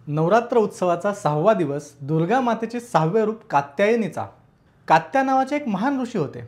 नवरात्र उत्सवाचा 6वा दिवस दुर्गा मातेचे 6वे रूप कात्यायनीचा. कात्या नावाचे एक महान ऋषी होते.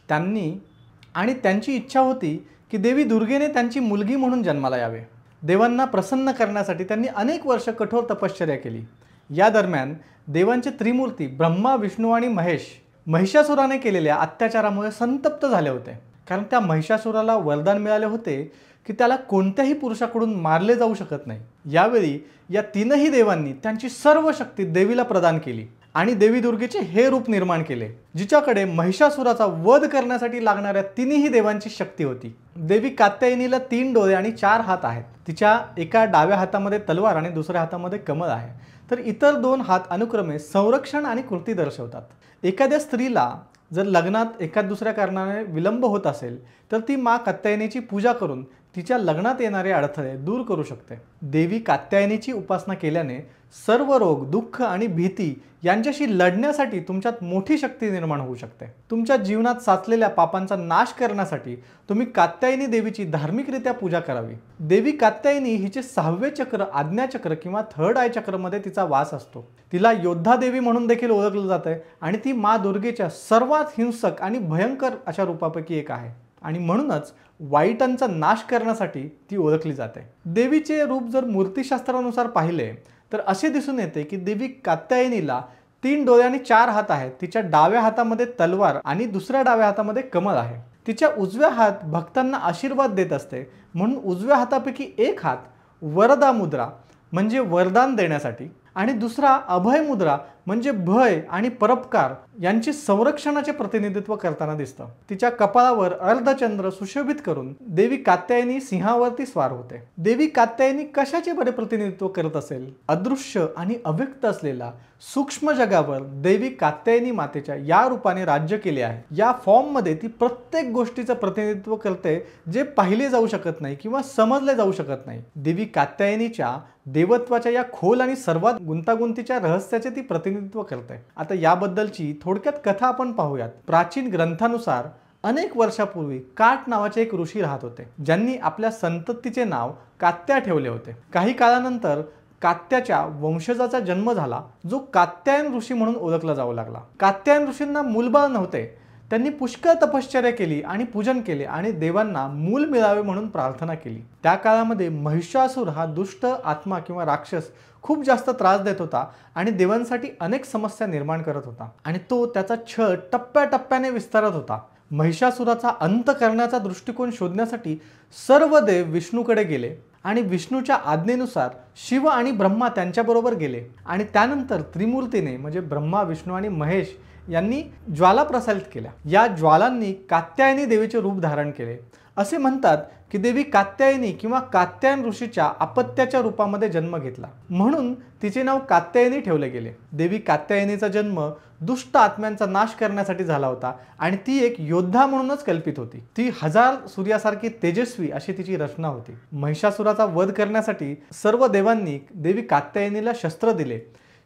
त्यांची इच्छा होती की देवी दुर्गेने त्यांची मुलगी म्हणून जन्माला यावे. देवांना प्रसन्न करण्यासाठी त्यांनी अनेक वर्ष कठोर तपश्चर्या केली. या दरम्यान देवांचे त्रिमूर्ती ब्रह्मा, विष्णू आणि महेश महिषासुराने केलेल्या अत्याचारामुळे संतप्त झाले होते. कारण त्या महिषासुराला वरदान मिळाले होते की त्याला कोणत्याही पुरुषाकडून मारले जाऊ शकत नाही. यावेळी या तीनही देवांनी त्यांची सर्व शक्ती देवीला प्रदान केली आणि देवी दुर्गेचे हे रूप निर्माण केले, जिच्याकडे महिषासुराचा वध करण्यासाठी लागणाऱ्या तिन्ही देवांची शक्ती होती. देवी कात्यायनीला 3 डोळे आणि 4 हात आहेत. तिच्या एका डाव्या हातामध्ये तलवार आणि दुसऱ्या हातामध्ये कमळ आहे, तर इतर 2 हात अनुक्रमे संरक्षण आणि कृती दर्शवतात. एखाद्या स्त्रीला जर लग्नात एका दुसऱ्या कारणाने विलंब होत असेल तर ती मां कात्यायनीची पूजा करून तिच्या लग्नात येणारे अडथळे दूर करू शकते. देवी कात्यायनीची उपासना केल्याने सर्व रोग, दुःख आणि भीती यांच्याशी लढण्यासाठी तुमच्यात मोठी शक्ती निर्माण होऊ शकते. तुमच्या जीवनात साचलेल्या पापांचा नाश करण्यासाठी तुम्ही कात्यायनी देवीची धार्मिकरित्या पूजा करावी. देवी कात्यायनी हिचे 6वे चक्र आज्ञाचक्र किंवा 3rd आय चक्रमध्ये तिचा वास असतो. तिला योद्धा देवी म्हणून देखील ओळखलं जाते आणि ती मां दुर्गेच्या सर्वात हिंसक आणि भयंकर अशा रूपापैकी एक आहे आणि म्हणूनच वाईटांचा नाश करण्यासाठी ती ओळखली जाते. देवीचे रूप जर मूर्तिशास्त्रानुसार पाहिले तर असे दिसून येते की देवी कात्यायनीला 3 डोळे आणि 4 हात आहेत. तिच्या डाव्या हातामध्ये तलवार आणि दुसऱ्या डाव्या हातामध्ये कमळ आहे. तिच्या उजव्या हात भक्तांना आशीर्वाद देत असते, म्हणून उजव्या हातापैकी एक हात वरदा मुद्रा म्हणजे वरदान देण्यासाठी आणि दुसरा अभय मुद्रा म्हणजे भय आणि परोपकार यांचे संरक्षणाचे प्रतिनिधित्व करताना दिसतं. तिच्या कपाळावर अर्धचंद्र सुशोभित करून देवी कात्यायनी सिंहावरती स्वार होते. देवी कात्यायनी कशाचे बरे प्रतिनिधित्व करत असेल? अदृश्य आणि अव्यक्त असलेला सूक्ष्म जगावर देवी कात्यायनी मातेच्या या रूपाने राज्य केले आहे. या फॉर्ममध्ये ती प्रत्येक गोष्टीचं प्रतिनिधित्व करते जे पाहिले जाऊ शकत नाही किंवा समजले जाऊ शकत नाही. देवी कात्यायनीच्या देवत्वाच्या या खोल आणि सर्वात गुंतागुंतीच्या रहस्याचे ती प्रतिनिधित्व करते. आता याबद्दलची थोडक्यात कथा आपण पाहूयात. प्राचीन ग्रंथानुसार अनेक वर्षापूर्वी काट नावाचे एक ऋषी राहत होते, ज्यांनी आपल्या संततीचे नाव कात्या ठेवले होते. काही काळानंतर कात्याच्या वंशजाचा जन्म झाला, जो कात्यायन ऋषी म्हणून ओळखला जाऊ लागला. कात्यायन ऋषींना मूलबाळ नव्हते. त्यांनी पुष्कळ तपश्चर्या केली आणि पूजन केले आणि देवांना मूल मिळावे म्हणून प्रार्थना केली. त्या काळामध्ये महिषासुर हा दुष्ट आत्मा किंवा राक्षस खूप जास्त त्रास देत होता आणि देवांसाठी अनेक समस्या निर्माण करत होता आणि तो त्याचा छळ टप्प्याटप्प्याने विस्तारत होता. महिषासुराचा अंत करण्याचा दृष्टिकोन शोधण्यासाठी सर्व देव विष्णूकडे गेले आणि विष्णूच्या आज्ञेनुसार शिव आणि ब्रह्मा त्यांच्याबरोबर गेले आणि त्यानंतर त्रिमूर्तीने म्हणजे ब्रह्मा, विष्णू आणि महेश यांनी ज्वाला प्रसारित केल्या. या ज्वालांनी कात्यायनी देवीचे रूप धारण केले. असे म्हणतात की देवी कात्यायनी किंवा कात्यायन ऋषीच्या अपत्याच्या रूपामध्ये जन्म घेतला, म्हणून तिचे नाव कात्यायनी ठेवले गेले. देवी कात्यायनीचा जन्म दुष्ट आत्म्यांचा नाश करण्यासाठी झाला होता आणि ती एक योद्धा म्हणूनच कल्पित होती. ती 1000 सूर्यासारखी तेजस्वी अशी तिची रचना होती. महिषासुराचा वध करण्यासाठी सर्व देवांनी देवी कात्यायनीला शस्त्र दिले.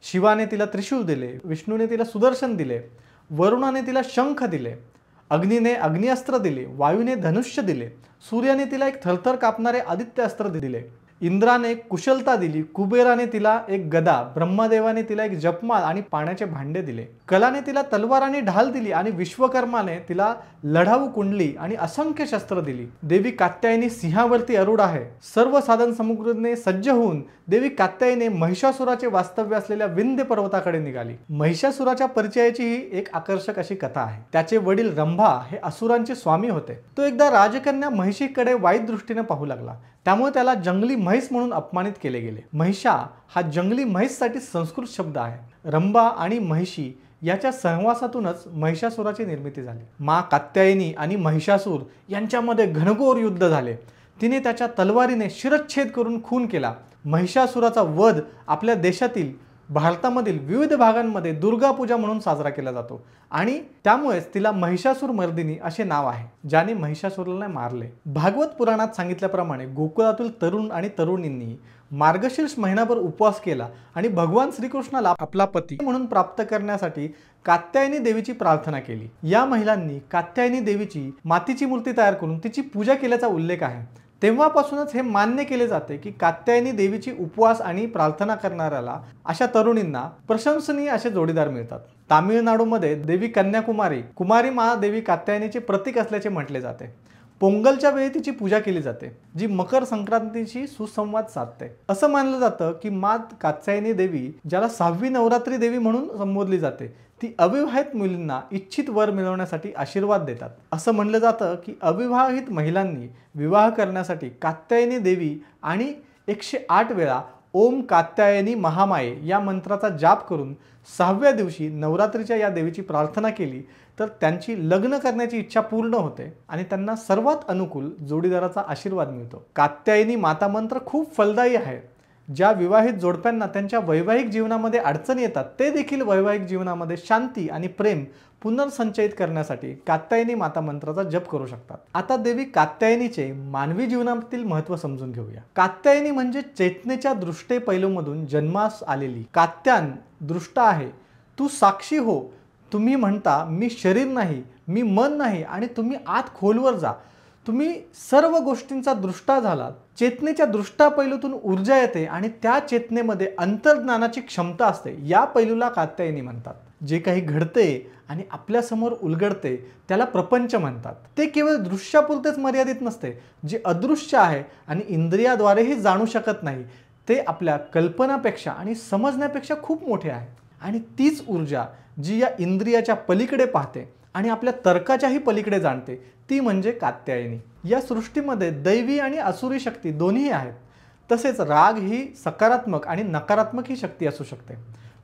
शिवाने तिला त्रिशूळ दिले, विष्णूने तिला सुदर्शन दिले, वरुणाने तिला शंख दिले, अग्नीने अग्निअस्त्र दिले, वायूने धनुष्य दिले, सूर्याने तिला एक थरथर कापणारे आदित्य अस्त्र दिले, इंद्राने कुशलता दिली, कुबेराने तिला एक गदा, ब्रह्मदेवाने तिला एक जपमाळ आणि पाण्याचे भांडे दिले, कलाने तिला तलवार आणि ढाल दिली आणि विश्वकर्माने तिला लढाऊ कुंडली आणि असंख्य शस्त्र दिली. देवी कात्यायनी सिंहावरती आरूढ आहे. सर्व साधन सामुग्रीने सज्ज होऊन देवी कात्यायनी महिषासुराचे वास्तव्य असलेल्या विंध्य पर्वताकडे निघाली. महिषासुराच्या परिचयाची ही एक आकर्षक अशी कथा आहे. त्याचे वडील रंभा हे असुरांचे स्वामी होते. तो एकदा राजकन्या महिषीकडे वाईट दृष्टीने पाहू लागला, त्यामुळे त्याला जंगली म्हैस म्हणून अपमानित केले गेले. महिषा हा जंगली म्हैससाठी संस्कृत शब्द आहे. रंभा आणि महिषी याच्या सहवासातूनच महिषासुराची निर्मिती झाली. मां कात्यायनी आणि महिषासूर यांच्यामध्ये घनघोर युद्ध झाले. तिने त्याच्या तलवारीने शिरच्छेद करून खून केला. महिषासुराचा वध आपल्या देशातील भारतामधील विविध भागांमध्ये दुर्गा पूजा म्हणून साजरा केला जातो आणि त्यामुळेच तिला महिषासूर मर्दिनी असे नाव आहे, ज्याने महिषासुराला मारले. भागवत पुराणात सांगितल्याप्रमाणे गोकुळातील तरुण आणि तरुणींनी मार्गशीर्ष महिनाभर उपवास केला आणि भगवान श्रीकृष्णाला आपला पती म्हणून प्राप्त करण्यासाठी कात्यायनी देवीची प्रार्थना केली. या महिलांनी कात्यायनी देवीची मातीची मूर्ती तयार करून तिची पूजा केल्याचा उल्लेख आहे. तेव्हापासूनच हे मान्य केले जाते की कात्यायनी देवीची उपवास आणि प्रार्थना करणाऱ्याला अशा तरुणींना प्रशंसनीय असे जोडीदार मिळतात। तामिळनाडूमध्ये देवी कन्याकुमारी कुमारी मा देवी कात्यायनीचे प्रतीक असल्याचे म्हटले जाते। पोंगलच्या वेळी तिची पूजा केली जाते, जी मकर संक्रांतीशी सुसंवाद साधते। असं मानलं जातं की मात कात्यायनी देवी, ज्याला 6वी नवरात्री देवी म्हणून संबोधली जाते, ती अविवाहित मुलींना इच्छित वर मिळवण्यासाठी आशीर्वाद देतात। असं म्हणलं जातं की अविवाहित महिलांनी विवाह करण्यासाठी कात्यायनी देवी आणि 108 वेळा ओम कात्यायनी महामाये या मंत्राचा जाप करून 6व्या दिवशी नवरात्रीच्या या देवीची प्रार्थना केली तर त्यांची लग्न करण्याची इच्छा पूर्ण होते आणि त्यांना सर्वात अनुकूल जोडीदाराचा आशीर्वाद मिळतो। कात्यायनी माता मंत्र खूप फलदायी आहे। ज्या विवाहित जोडप्यांना त्यांच्या वैवाहिक जीवनामध्ये अडचणी येतात ते देखील वैवाहिक जीवनामध्ये शांती आणि प्रेम पुनर्संचयित करण्यासाठी कात्यायनी माता मंत्राचा जप करू शकतात। आता देवी कात्यायनीचे मानवी जीवनातील महत्त्व समजून घेऊया। कात्यायनी म्हणजे चेतनेच्या दृष्टे पैलूमधून जन्मास आलेली। कात्यान दृष्टा आहे, तू साक्षी हो। तुम्ही म्हणता मी शरीर नाही, मी मन नाही आणि तुम्ही आत खोलवर जा। तुम्ही सर्व गोष्टींचा दृष्टा झालात। चेतनेच्या दृष्टा पैलूतून ऊर्जा येते आणि त्या चेतनेमध्ये अंतर्ज्ञानाची क्षमता असते। या पैलूला कात्यायनी म्हणतात। जे काही घडते आणि आपल्या समोर उलगडते त्याला प्रपंच म्हणतात। ते केवळ दृश्यापुरतेच मर्यादित नसते, जे अदृश्य आहे आणि इंद्रियाद्वारेही जाणू शकत नाही, ते आपल्या कल्पनापेक्षा आणि समजण्यापेक्षा खूप मोठे आहे। आणि तीच ऊर्जा जी या इंद्रियाच्या पलीकडे पाहते आणि आपल्या तर्काच्याही पलीकडे जाणते, ती म्हणजे कात्यायनी। या सृष्टीमध्ये दैवी आणि असुरी शक्ती दोन्ही आहेत। तसेच राग ही सकारात्मक आणि नकारात्मक ही शक्ती असू शकते।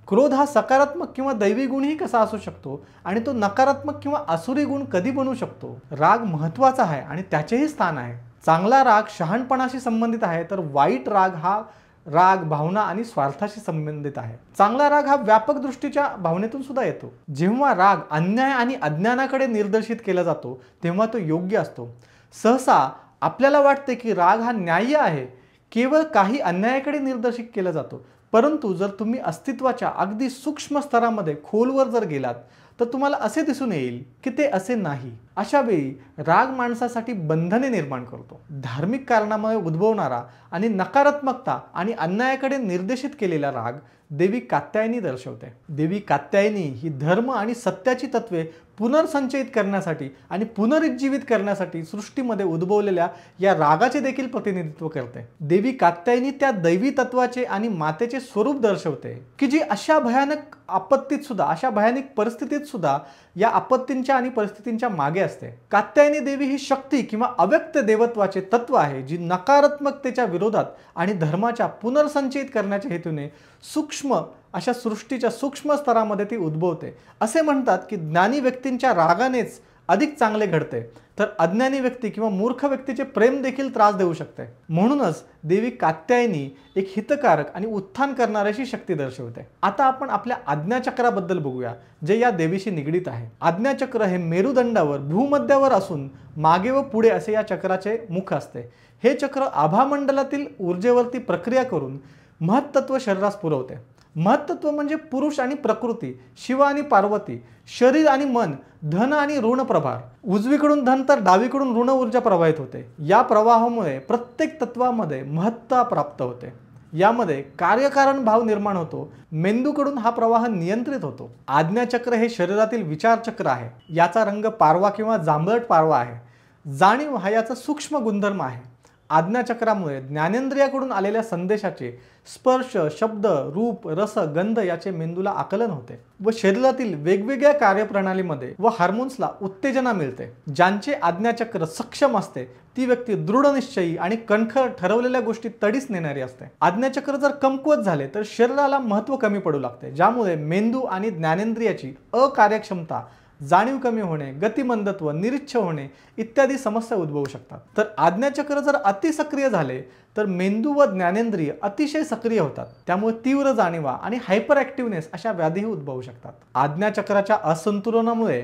क्रोध हा सकारात्मक किंवा दैवी गुणही कसा असू शकतो आणि तो नकारात्मक किंवा असुरी गुण कधी बनू शकतो। राग महत्त्वाचा आहे आणि त्याचेही स्थान आहे। चांगला राग शहाणपणाशी संबंधित आहे, तर वाईट राग हा राग भावना आणि स्वार्थाशी संबंधित आहे। चांगला राग हा व्यापक दृष्टीच्या भावनेतून सुद्धा येतो। जेव्हा राग अन्याय आणि अज्ञानाकडे निर्देशित केला जातो तेव्हा तो योग्य असतो। सहसा आपल्याला वाटते की राग हा न्याय्य आहे, केवळ काही अन्यायाकडे निर्देशित केला जातो। परंतु जर तुम्ही अस्तित्वाच्या अगदी सूक्ष्म स्तरामध्ये खोलवर जर गेलात तर तुम्हाला असे दिसून येईल की ते असे नाही। अशा वेळी राग माणसासाठी बंधने निर्माण करतो। धार्मिक कारणामुळे उद्भवणारा आणि नकारात्मकता आणि अन्यायाकडे निर्देशित केलेला राग देवी कात्यायनी दर्शवते। देवी कात्यायनी ही धर्म आणि सत्याची तत्वे पुनर्संचयित करण्यासाठी आणि पुनरुज्जीवित करण्यासाठी सृष्टीमध्ये उद्भवलेल्या या रागाचे देखील प्रतिनिधित्व करते। देवी कात्यायनी त्या दैवी तत्वाचे आणि मातेचे स्वरूप दर्शवते की जी अशा भयानक आपत्तीत सुद्धा, अशा भयानक परिस्थितीत सुद्धा या आपत्तींच्या आणि परिस्थितींच्या मागे असते। कात्यायनी देवी ही शक्ती किंवा अव्यक्त देवत्वाचे तत्व आहे, जी नकारात्मकतेच्या विरोधात आणि धर्माच्या पुनर्संचयित करण्याच्या हेतूने सूक्ष्म अशा सृष्टीच्या सूक्ष्म स्तरामध्ये ती उद्भवते। असे म्हणतात की ज्ञानी व्यक्तींच्या रागानेच अधिक चांगले घडते, तर अज्ञानी व्यक्ती किंवा मूर्ख व्यक्तीचे प्रेम देखील त्रास देऊ शकते। म्हणूनच देवी कात्यायनी एक हितकारक आणि उत्थान करणाऱ्याची शक्ती दर्शवते। आता आपण आपल्या आज्ञाचक्राबद्दल बघूया, जे या देवीशी निगडित आहे। आज्ञाचक्र हे मेरुदंडावर भूमध्यावर असून मागे व पुढे असे या चक्राचे मुख असते। हे चक्र आभामंडलातील ऊर्जेवरती प्रक्रिया करून महत्त्व शरीरास पुरवते। महत्त्व म्हणजे पुरुष आणि प्रकृती, शिव आणि पार्वती, शरीर आणि मन, धन आणि ऋण प्रभार। उजवीकडून धन तर डावीकडून ऋण ऊर्जा प्रवाहित होते। या प्रवाहामुळे प्रत्येक तत्वामध्ये महत्ता प्राप्त होते। यामध्ये कार्यकारण भाव निर्माण होतो। मेंदूकडून हा प्रवाह नियंत्रित होतो। आज्ञाचक्र हे शरीरातील विचारचक्र आहे। याचा रंग पारवा किंवा जांभळट पारवा आहे। जाणीव हा याचा सूक्ष्म गुणधर्म आहे। आज्ञाचक्रामुळे ज्ञानेंद्रियाकडून आलेल्या संदेशाचे स्पर्श, शब्द, रूप, रस, गंध याचे मेंदूला आकलन होते व शरीरातील वेगवेगळ्या कार्यप्रणालीमध्ये व हार्मोन्सला उत्तेजना मिळते। ज्यांचे आज्ञाचक्र सक्षम असते ती व्यक्ती दृढनिश्चयी आणि कणखर ठरवलेल्या गोष्टी तडीस नेणारी असते। आज्ञाचक्र जर कमकुवत झाले तर शरीराला महत्त्व कमी पडू लागते, ज्यामुळे मेंदू आणि ज्ञानेंद्रियाची अकार्यक्षमता, जाणीव कमी होणे, गतिमंदत्व, निरीच्छ होणे इत्यादी समस्या उद्भवू शकतात। तर आज्ञाचक्र जर अतिसक्रिय झाले तर मेंदू व ज्ञानेंद्रिय अतिशय सक्रिय होतात। त्यामुळे तीव्र जाणीवा आणि हायपर ॲक्टिव्हनेस अशा व्याधीही उद्भवू शकतात। आज्ञाचक्राच्या असंतुलनामुळे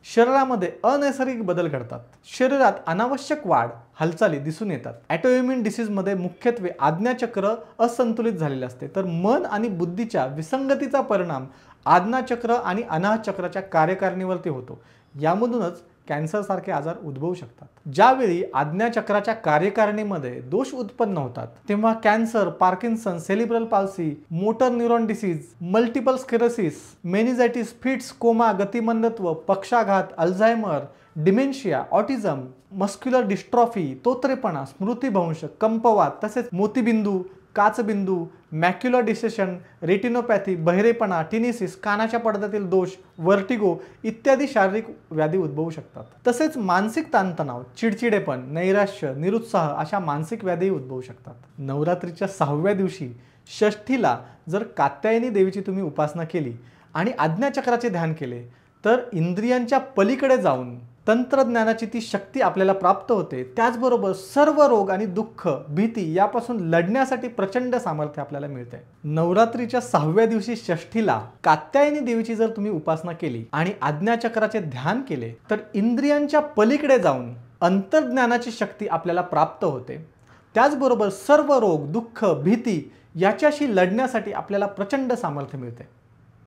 शरीरामध्ये अनैसर्गिक बदल घडतात। शरीरात अनावश्यक वाढ, हालचाली दिसून येतात। ऑटोइम्यून डिसीजमध्ये मुख्यत्वे आज्ञाचक्र असंतुलित झालेले असते, तर मन आणि बुद्धीच्या विसंगतीचा परिणाम आज्ञाचक्र आणि अनाहत चक्राच्या कार्यकारिणीवरती होतो। यामधूनच कॅन्सरसारखे आजार उद्भवू शकतात। ज्यावेळी आज्ञाचक्राच्या कार्यकारिणीमध्ये दोष उत्पन्न होतात तेव्हा cancer, Parkinson, cerebral palsy, motor neuron disease, multiple sclerosis, meningitis, fits, coma, गतिमंदत्व, पक्षाघात, Alzheimer, dementia, autism, muscular dystrophy, तोतरेपणा, स्मृतिभ्रंश, कंपवात, तसेच मोतीबिंदू, काचबिंदू, मॅक्युलर डिसेशन, रेटिनोपॅथी, बहिरेपणा, टिनिसिस, कानाच्या पडद्यातील दोष, वर्टिगो इत्यादी शारीरिक व्याधी उद्भवू शकतात। तसेच मानसिक ताणतणाव, चिडचिडेपण, नैराश्य, निरुत्साह अशा मानसिक व्याधी उद्भवू शकतात। नवरात्रीच्या 6व्या दिवशी षष्ठीला जर कात्यायनी देवीची तुम्ही उपासना केली आणि आज्ञाचक्राचे ध्यान केले तर इंद्रियांच्या पलीकडे जाऊन तंत्रज्ञानाची ती शक्ती आपल्याला प्राप्त होते। त्याचबरोबर सर्व रोग आणि दुःख, भीती यापासून लढण्यासाठी प्रचंड सामर्थ्य आपल्याला मिळते। नवरात्रीच्या 6व्या दिवशी षष्ठीला कात्यायनी देवीची जर तुम्ही उपासना केली आणि आज्ञाचक्राचे ध्यान केले तर इंद्रियांच्या पलीकडे जाऊन अंतर्ज्ञानाची शक्ती आपल्याला प्राप्त होते। त्याचबरोबर सर्व रोग, दुःख, भीती याच्याशी लढण्यासाठी आपल्याला प्रचंड सामर्थ्य मिळते।